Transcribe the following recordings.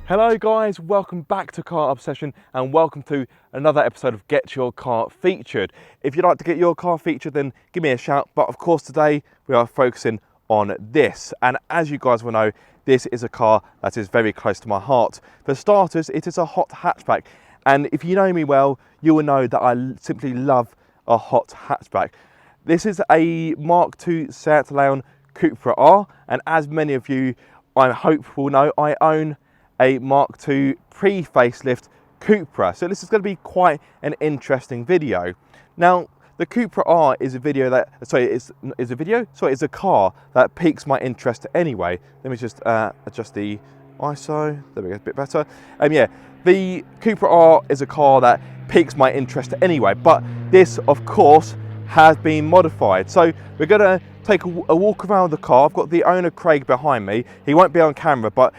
Hello guys, welcome back to Car Obsession and welcome to another episode of Get Your Car Featured. If you'd like to get your car featured, then give me a shout. But of course today we are focusing on this. And as you guys will know, this is a car that is very close to my heart. For starters, it is a hot hatchback. And if you know me well, you will know that I simply love a hot hatchback. This is a Mk2 Leon Cupra R. And as many of you, I hope will know, I own a Mk2 pre-facelift Cupra. So this is going to be quite an interesting video. Now, the Cupra R is a video that, it's a car that piques my interest anyway. Let me just adjust the ISO. There we go, a bit better. Yeah, the Cupra R is a car that piques my interest anyway, but this, of course, has been modified. So we're going to take a walk around the car. I've got the owner, Craig, behind me. He won't be on camera, but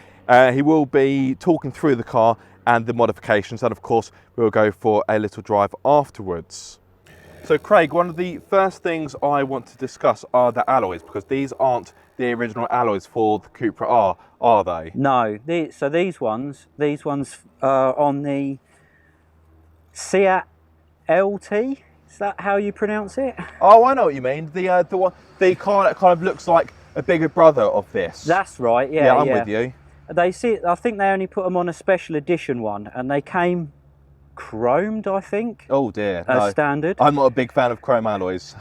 he will be talking through the car and the modifications, and of course we'll go for a little drive afterwards. So Craig, one of the first things I want to discuss are the alloys, because these aren't the original alloys for the Cupra R, are they? No, so these ones are on the Seat LT. Is that how you pronounce it? Oh, I know what you mean. The car that kind of looks like a bigger brother of this. That's right. Yeah, yeah, I'm with you. I think they only put them on a special edition one, and they came chromed, I think. Oh dear, as no. Standard. I'm not a big fan of chrome alloys.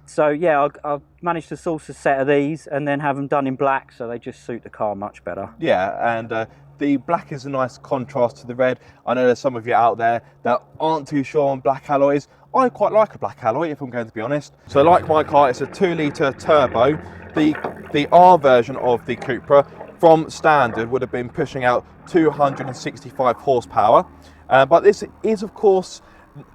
So yeah, I've managed to source a set of these and then have them done in black, so they just suit the car much better. Yeah, and the black is a nice contrast to the red. I know there's some of you out there that aren't too sure on black alloys. I quite like a black alloy, if I'm going to be honest. So like my car, it's a 2-litre turbo. The R version of the Cupra from Standard would have been pushing out 265 horsepower. But this is, of course,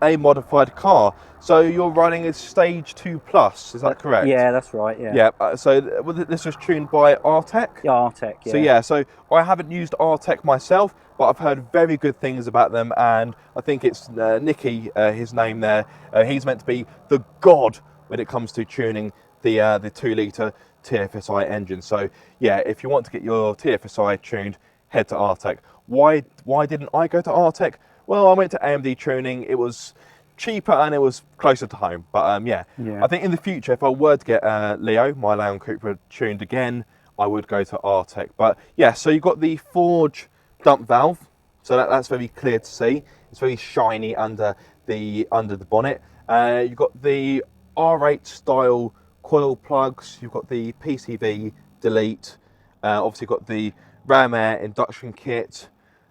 a modified car. So you're running a Stage 2 Plus, is that correct? Yeah, that's right, yeah. Yeah, so this was tuned by Artec? Yeah, Artec, So yeah. so I haven't used Artec myself, but I've heard very good things about them, and I think it's Nicky, his name there. He's meant to be the god when it comes to tuning the 2-litre TFSI engine. So yeah, if you want to get your TFSI tuned, head to Artec. Why didn't I go to Artec? Well, I went to AMD Tuning. It was cheaper and it was closer to home. But yeah, I think in the future, if I were to get my Leon Cupra tuned again, I would go to Artec. But yeah, so you've got the Forge dump valve, so that's very clear to see. It's very shiny under the bonnet. You've got the R8 style coil plugs. You've got the PCV delete. Obviously, got the Ramair induction kit.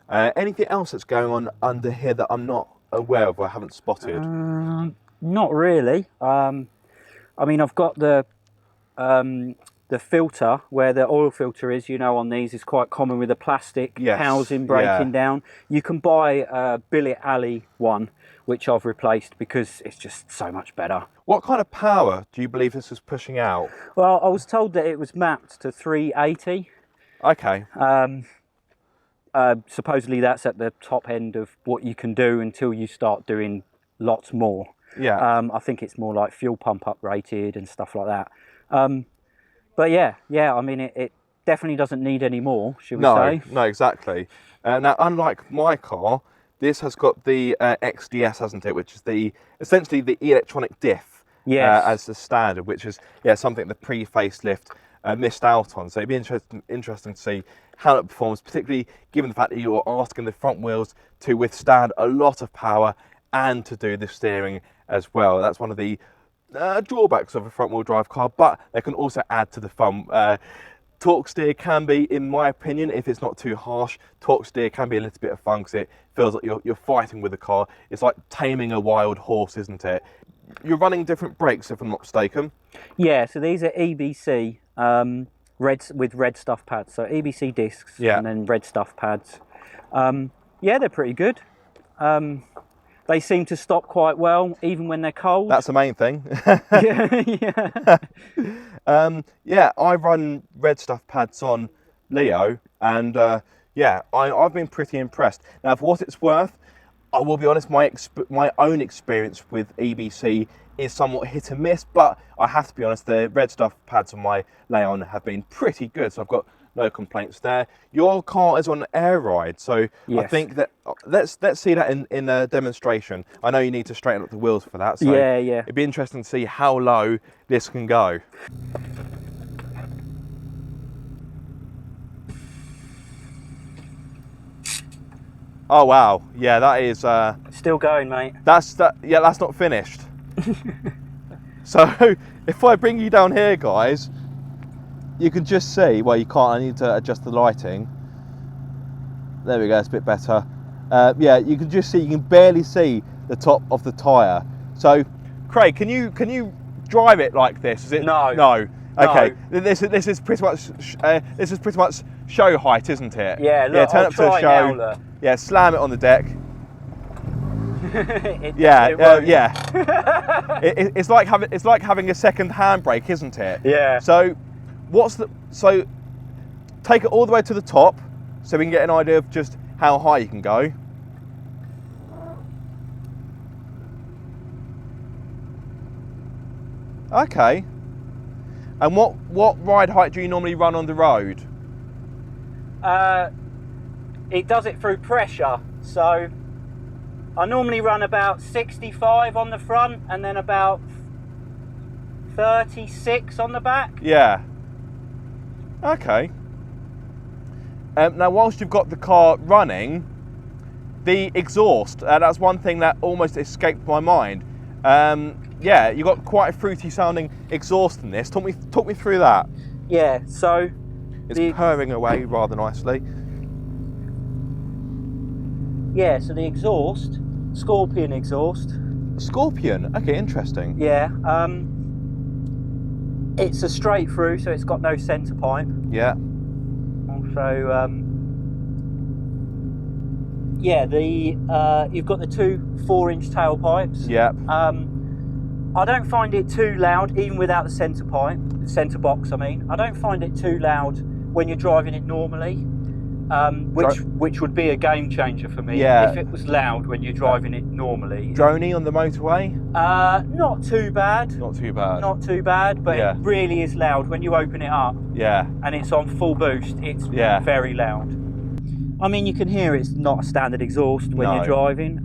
Anything else that's going on under here that I'm not aware of or I haven't spotted? Not really. I mean, I've got the filter where the oil filter is. You know, on these is quite common with the plastic housing breaking down. You can buy a billet alley one, which I've replaced because it's just so much better. What kind of power do you believe this is pushing out? Well, I was told that it was mapped to 380. Okay. Supposedly that's at the top end of what you can do until you start doing lots more. Yeah. I think it's more like fuel pump up rated and stuff like that. But yeah, I mean, it definitely doesn't need any more, should we say? No, exactly. Now, unlike my car, this has got the XDS, hasn't it? Which is essentially the electronic diff as the standard, which is something the pre-facelift missed out on. So it'd be interesting to see how it performs, particularly given the fact that you're asking the front wheels to withstand a lot of power and to do the steering as well. That's one of the drawbacks of a front wheel drive car, but they can also add to the fun. Torque steer can be, in my opinion, if it's not too harsh, torque steer can be a little bit of fun because it feels like you're fighting with the car. It's like taming a wild horse, isn't it? You're running different brakes, if I'm not mistaken. Yeah, so these are EBC with red stuff pads. So EBC discs and then red stuff pads. Yeah, they're pretty good. They seem to stop quite well, even when they're cold. That's the main thing. Yeah, I run red stuff pads on Leo, and I've been pretty impressed. Now, for what it's worth, I will be honest, my own experience with EBC is somewhat hit and miss, but I have to be honest, the red stuff pads on my Leon have been pretty good. So I've got no complaints there. Your car is on air ride, so yes. I think that let's see that in a demonstration. I know you need to straighten up the wheels for that, so yeah. it'd be interesting to see how low this can go. Oh wow, yeah, that is still going, mate. Yeah, that's not finished. So if I bring you down here, guys, you can just see, well, you can't, I need to adjust the lighting. There we go, it's a bit better. Yeah, you can just see, you can barely see the top of the tyre. So Craig, can you drive it like this? Is it? No. Okay, no. This is pretty much show height, isn't it? Yeah, look, yeah, turn I'll up to the show. now, yeah, slam it on the deck. It's like having a second handbrake, isn't it? Yeah. So take it all the way to the top, so we can get an idea of just how high you can go. Okay. And what ride height do you normally run on the road? It does it through pressure, so I normally run about 65 on the front and then about 36 on the back. Yeah. Okay. Now, whilst you've got the car running, the exhaust, that's one thing that almost escaped my mind. Yeah, you've got quite a fruity sounding exhaust in this. Talk me through that. Yeah, so it's purring away rather nicely. Yeah, so the exhaust, Scorpion exhaust. Scorpion? Okay, interesting. Yeah, it's a straight through, so it's got no centre pipe. Yeah. Also, yeah, you've got the two 4-inch tailpipes. Yeah. I don't find it too loud, even without the centre box. I mean, I don't find it too loud when you're driving it normally, which would be a game changer for me. Yeah. If it was loud when you're driving it normally. Droney on the motorway? Not too bad. Not too bad. Not too bad, but yeah. It really is loud when you open it up. Yeah. And it's on full boost. It's very loud. I mean, you can hear it's not a standard exhaust when you're driving.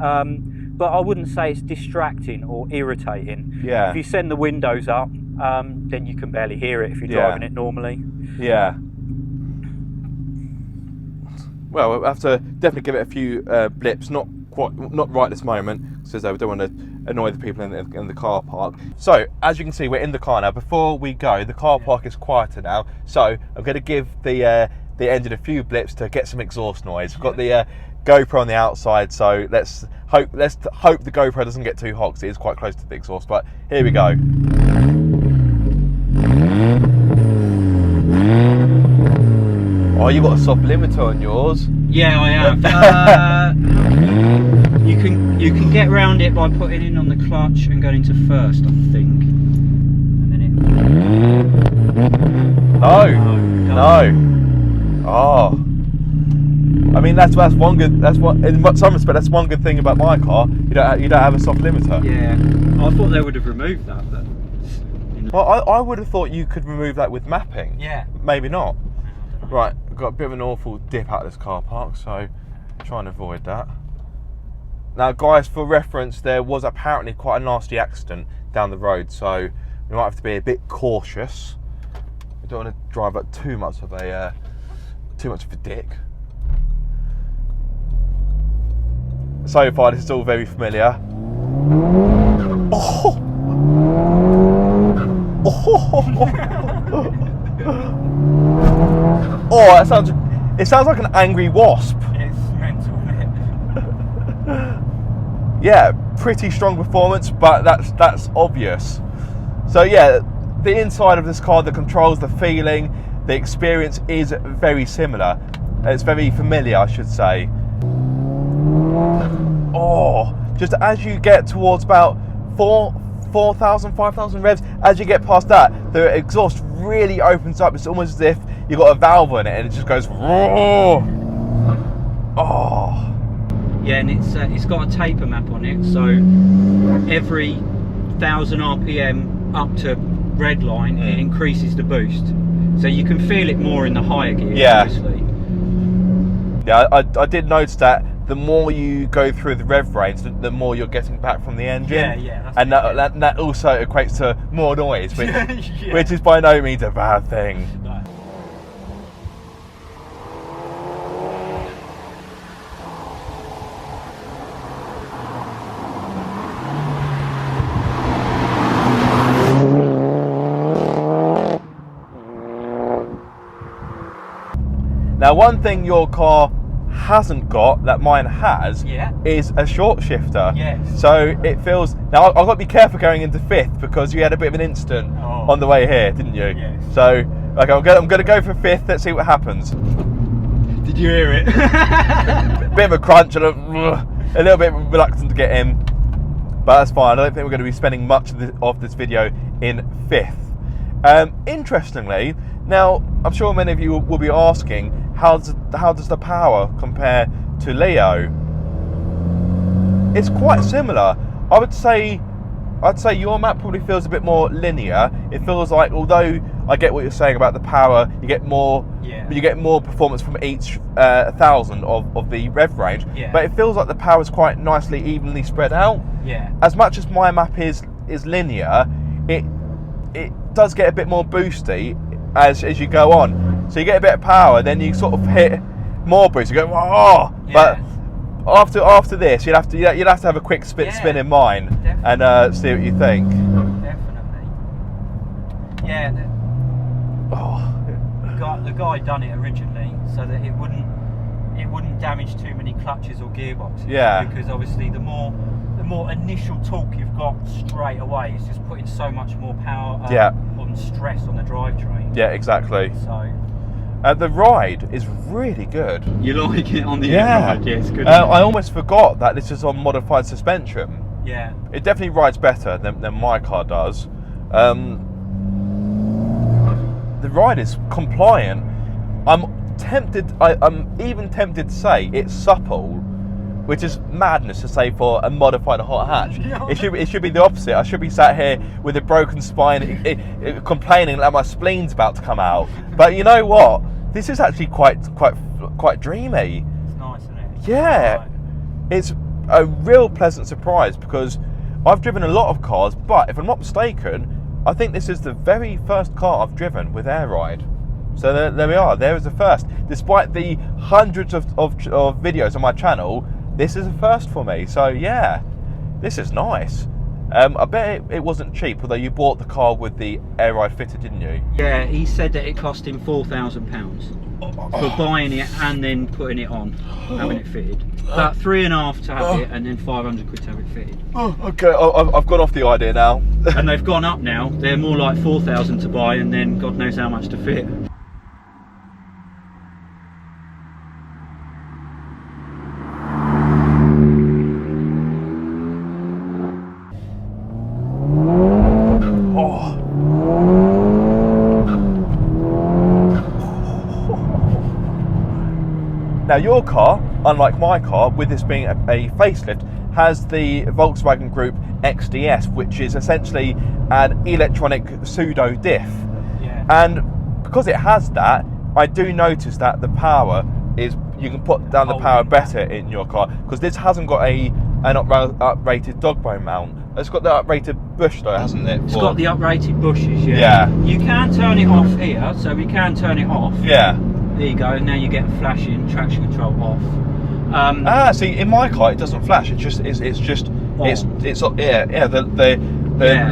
But I wouldn't say it's distracting or irritating. Yeah. If you send the windows up, then you can barely hear it if you're driving it normally. Yeah. Well, we'll have to definitely give it a few blips. Not right this moment, because we don't want to annoy the people in the car park. So, as you can see, we're in the car now. Before we go, the car park is quieter now. So, I'm going to give the engine a few blips to get some exhaust noise. We've got the GoPro on the outside, so let's hope the GoPro doesn't get too hot, because it is quite close to the exhaust. But here we go. Oh, you got a soft limiter on yours. Yeah, I have. You can get around it by putting in on the clutch and going into first, I think. And then it. No. Oh. I mean, that's one good. In some respect, that's one good thing about my car. You don't have a soft limiter. Yeah. I thought they would have removed that, but. Well, I would have thought you could remove that with mapping. Yeah. Maybe not. Right, we've got a bit of an awful dip out of this car park, so try and avoid that. Now, guys, for reference, there was apparently quite a nasty accident down the road, so we might have to be a bit cautious. We don't want to drive up too much of a dick. So far, this is all very familiar. Oh! Oh, it sounds like an angry wasp. It's mental, isn't it? Yeah, pretty strong performance, but that's obvious. So yeah, the inside of this car, the controls, the feeling, the experience is very similar. It's very familiar, I should say. Oh, just as you get towards about 4,000, 5,000 revs, as you get past that, the exhaust really opens up. It's almost as if you've got a valve in it and it just goes roar. Oh. Yeah, and it's got a taper map on it, so every 1,000 RPM up to red line, it increases the boost. So you can feel it more in the higher gear, obviously. Yeah, I did notice that the more you go through the rev range, the more you're getting back from the engine. Yeah. And that also equates to more noise, which is by no means a bad thing. No. Now, one thing your car hasn't got that mine has is a short shifter. Yes. So it feels. Now, I've got to be careful going into fifth because you had a bit of an incident on the way here, didn't you? Yes. So, okay, I'm going to go for fifth. Let's see what happens. Did you hear it? Bit of a crunch and a little bit reluctant to get in, but that's fine. I don't think we're going to be spending much of this video in fifth. Interestingly, now I'm sure many of you will be asking, how does the power compare to Leo? It's quite similar. I'd say your map probably feels a bit more linear. It feels like, although I get what you're saying about the power, you get more performance from each 1,000 of the rev range. Yeah. But it feels like the power is quite nicely evenly spread out. Yeah. As much as my map is linear, it does get a bit more boosty as you go on. So you get a bit of power, then you sort of hit more boost. You go, oh! Yeah. But after this, you'd have to have a quick spin in mind. Definitely. And see what you think. Definitely. Yeah. The guy done it originally so that it wouldn't damage too many clutches or gearboxes. Yeah. Because obviously the more initial torque you've got straight away is just putting so much more power on stress on the drivetrain. Yeah, exactly. So. The ride is really good. You like it on the ride? Yeah, it's good. I almost forgot that this is on modified suspension. Yeah. It definitely rides better than my car does. The ride is compliant. I'm even tempted to say it's supple, which is madness to say for a modified hot hatch. It should be the opposite. I should be sat here with a broken spine, complaining that my spleen's about to come out. But you know what? This is actually quite dreamy. It's nice, isn't it? Yeah, it's a real pleasant surprise because I've driven a lot of cars, but if I'm not mistaken, I think this is the very first car I've driven with air ride. So there we are. There is the first. Despite the hundreds of videos on my channel, this is a first for me. So yeah, this is nice. I bet it wasn't cheap, although you bought the car with the air ride fitted, didn't you? Yeah, he said that it cost him £4,000 for buying it and then putting it on, having it fitted. About £3.5 to have it, and then 500 quid to have it fitted. Oh, okay, I've gone off the idea now. And they've gone up now. They're more like 4,000 to buy, and then God knows how much to fit. Now your car, unlike my car, with this being a facelift, has the Volkswagen Group XDS, which is essentially an electronic pseudo diff. Yeah. And because it has that, I do notice that the power is, you can put down the power better in your car, because this hasn't got an uprated dog bone mount. It's got the uprated bush though, hasn't it? It's got the uprated bushes, yeah. Yeah. You can turn it off here, so we can turn it off. Yeah. There you go, now you get flashing, traction control off. See, in my car it doesn't flash. The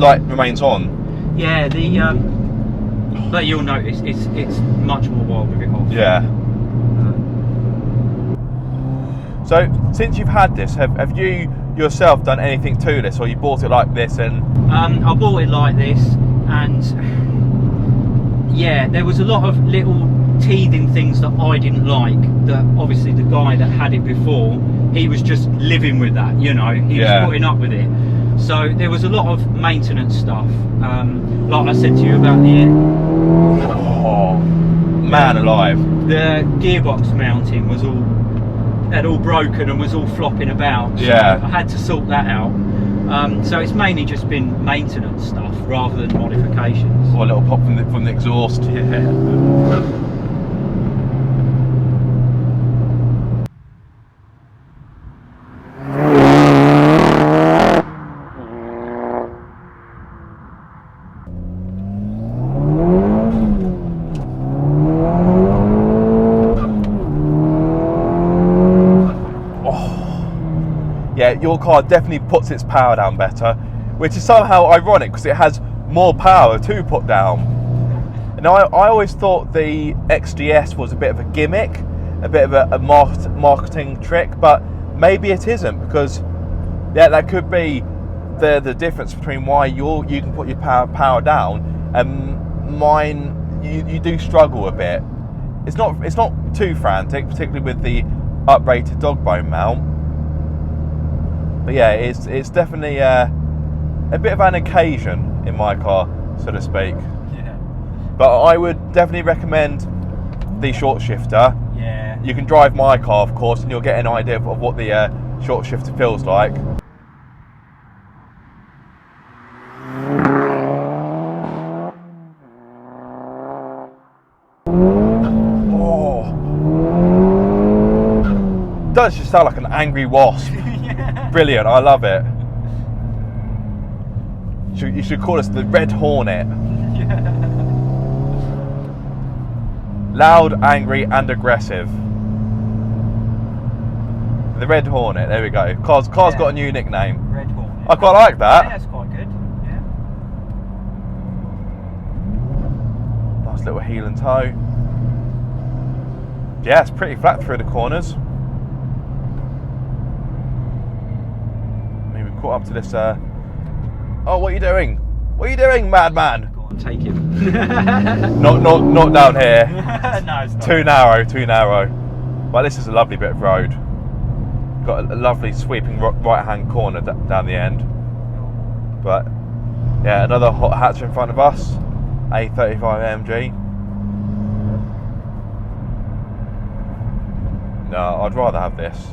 light remains on. Yeah, but you'll notice it's much more wild with it off. Yeah. So since you've had this, have you yourself done anything to this, or you bought it like this and? I bought it like this, and yeah, there was a lot of little teething things that I didn't like, that obviously the guy that had it before, he was just living with that, you know, he was putting up with it. So there was a lot of maintenance stuff, like I said to you about the man alive, the gearbox mounting had all broken and was all flopping about, so I had to sort that out. So it's mainly just been maintenance stuff rather than modifications. Or a little pop from the exhaust. Yeah. Yeah, your car definitely puts its power down better, which is somehow ironic because it has more power to put down. Now, I always thought the XDS was a bit of a gimmick, a bit of a marketing trick, but maybe it isn't, because yeah, that could be the difference between why you can put your power down and mine you do struggle a bit. It's not too frantic, particularly with the uprated dog bone mount. But yeah, it's definitely a bit of an occasion in my car, so to speak. Yeah. But I would definitely recommend the short shifter. Yeah. You can drive my car, of course, and you'll get an idea of what the short shifter feels like. Oh, does just sound like an angry wasp. Yeah. Brilliant, I love it. You should call us the Red Hornet. Yeah. Loud, angry, and aggressive. The Red Hornet. There we go. Car's got a new nickname. Red Hornet. I quite like that. Yeah, that's quite good. Yeah. Nice little heel and toe. Yeah, it's pretty flat through the corners. Maybe caught up to this. Oh, what are you doing? What are you doing, madman? Go on, take him. Not down here. No, it's not. Too narrow. But this is a lovely bit of road. Got a lovely sweeping right-hand corner down the end. But yeah, another hot hatch in front of us. A35 AMG. No, I'd rather have this.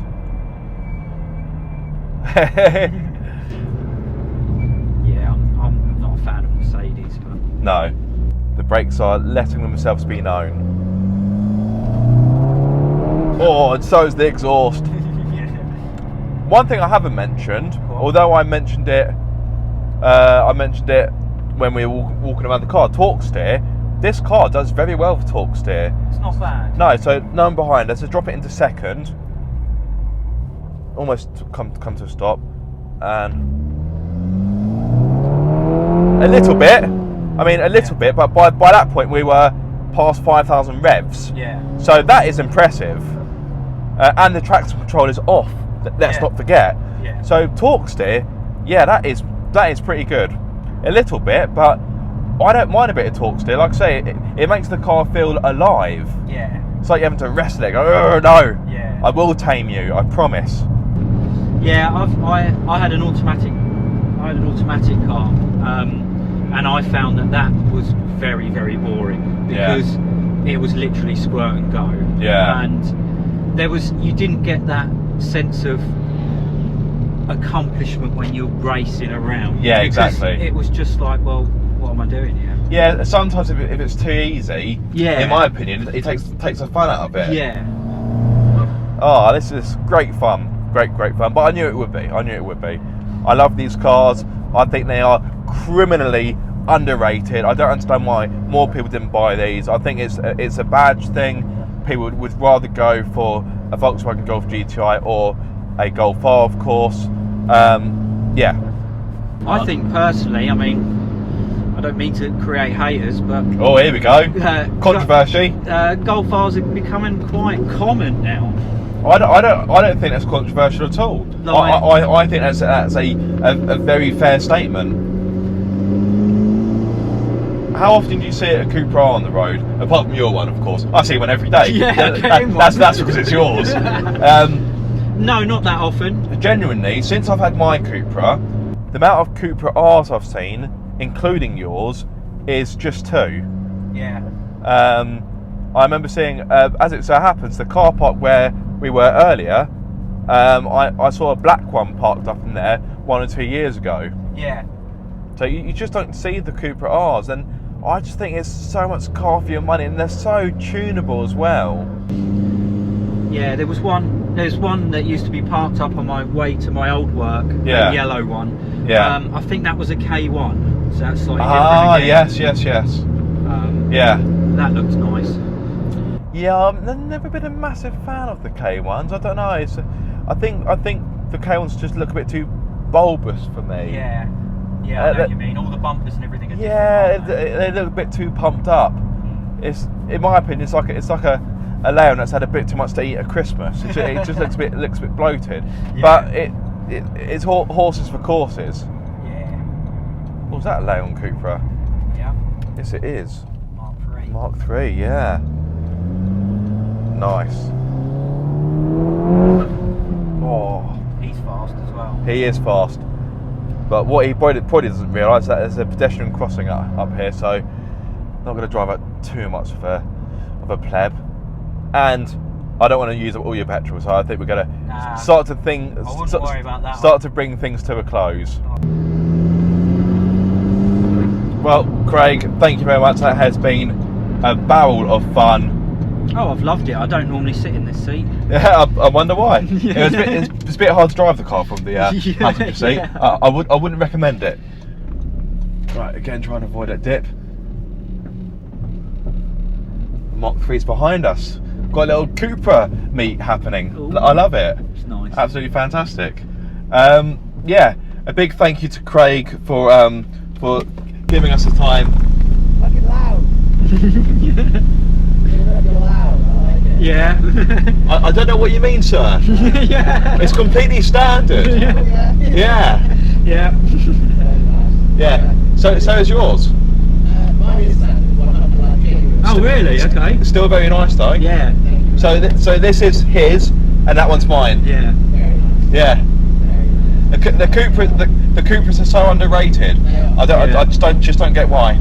Yeah, I'm not a fan of Mercedes, but No, the brakes are letting themselves be known. Oh, and so is the exhaust. yeah. One thing I haven't mentioned, although I mentioned it when we were walking around the car, torque steer. This car does very well for torque steer. It's not bad. No, so no one behind us. Let's drop it into second. Almost come to a stop, and a little bit. I mean, a little bit, but by that point we were past 5,000 revs. Yeah. So that is impressive, and the traction control is off. Let's not forget. Yeah. So torque steer, yeah, that is pretty good. A little bit, but I don't mind a bit of torque steer. Like I say, it makes the car feel alive. Yeah. It's like you having to wrestle it. Go, oh no! Yeah. I will tame you. I promise. Yeah, I had an automatic car, and I found that was very, very boring because it was literally squirt and go. Yeah. And you didn't get that sense of accomplishment when you're racing around. Yeah, because exactly. It was just like, well, what am I doing here? Yeah, sometimes if it's too easy, in my opinion, it takes the fun out of it. Yeah. Oh, this is great fun. Great fun. But I knew it would be. I love these cars. I think they are criminally underrated. I don't understand why more people didn't buy these. I think it's a badge thing. People would rather go for a Volkswagen Golf GTI or a Golf R, of course. Yeah. I think personally, I mean, I don't mean to create haters, but oh, here we go. Controversy. Golf R's are becoming quite common now. I don't think that's controversial at all. No, I think that's a very fair statement. How often do you see a Cupra R on the road? Apart from your one, of course. I see one every day. Yeah, that's because it's yours. No, not that often. Genuinely, since I've had my Cupra, the amount of Cupra R's I've seen, including yours, is just 2. Yeah. I remember seeing, as it so happens, the car park where we were earlier, I saw a black one parked up in there 1 or 2 years ago. Yeah. So you just don't see the Cupra Rs, and I just think it's so much car for your money, and they're so tunable as well. Yeah, there's one that used to be parked up on my way to my old work, Yeah. a yellow one. Yeah. I think that was a K1, so that's slightly Ah, different again. yes. Yeah. That looks nice. Yeah, I've never been a massive fan of the K1s. I don't know. I think the K1s just look a bit too bulbous for me. Yeah. Yeah, I know what you mean. All the bumpers and everything are different. Yeah, they look a bit too pumped up. It's, in my opinion, it's like a Leon that's had a bit too much to eat at Christmas. It just looks a bit bloated. Yeah. But it's horses for courses. Yeah. What was that, Leon Cupra? Yeah. Yes, it is. Mark 3. Mark 3, yeah. Nice. Oh. He's fast as well. He is fast. But what he probably doesn't realise that there's a pedestrian crossing up here, so not going to drive out too much of a pleb. And I don't want to use up all your petrol, so I think we're going to start to worry about that start to bring things to a close. Well, Craig, thank you very much. That has been a barrel of fun. Oh, I've loved it. I don't normally sit in this seat. Yeah, I wonder why. It's a bit hard to drive the car from the passenger seat. Yeah. I wouldn't recommend it. Right, again, trying to avoid that dip. Mark 3's behind us. Got a little Cupra meet happening. Ooh. I love it. It's nice. Absolutely fantastic. Yeah, a big thank you to Craig for giving us the time. Fucking loud. Yeah. I don't know what you mean, sir. Yeah. It's completely standard. Yeah. Yeah. Yeah. Yeah. So is yours. Mine is standard, 100. Oh, really? Okay. Still very nice though. Yeah. So this is his, and that one's mine. Yeah. Yeah. The Cupras are so underrated. I just don't get why.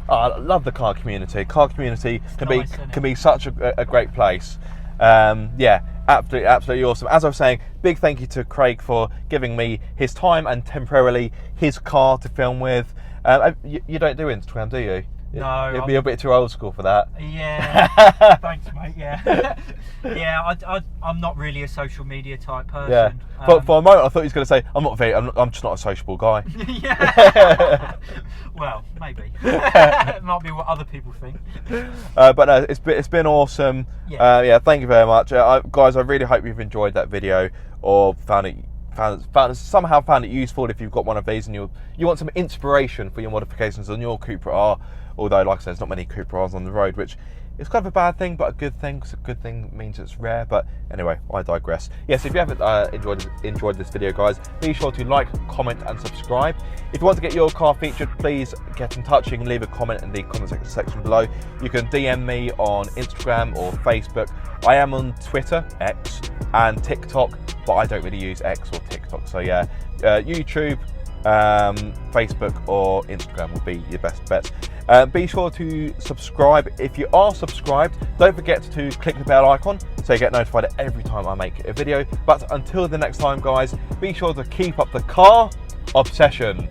Oh, I love the car community. Car community can be such a great place. Yeah, absolutely awesome. As I was saying, big thank you to Craig for giving me his time and temporarily his car to film with. You don't do Instagram, do you? No. You'll be a bit too old school for that. Yeah. Thanks, mate. Yeah. Yeah. I'm not really a social media type person. Yeah. For a moment, I thought he was going to say, I'm just not a sociable guy. Yeah. Well, maybe. It might be what other people think. But no, it's been awesome. Yeah. Yeah. Thank you very much, guys. I really hope you've enjoyed that video or found it useful. If you've got one of these and you want some inspiration for your modifications on your Cupra R, although like I said, there's not many Cupra Rs on the road, which is kind of a bad thing but a good thing, because a good thing means it's rare. But anyway, I digress. Yes, if you haven't enjoyed this video, guys, be sure to like, comment and subscribe. If you want to get your car featured, please get in touch. You can leave a comment in the comment section below. You can DM me on Instagram or Facebook. I am on Twitter, X, and TikTok, but I don't really use X or TikTok. So yeah, YouTube, Facebook or Instagram would be your best bet. Be sure to subscribe. If you are subscribed, don't forget to click the bell icon so you get notified every time I make a video. But until the next time, guys, be sure to keep up the car obsession.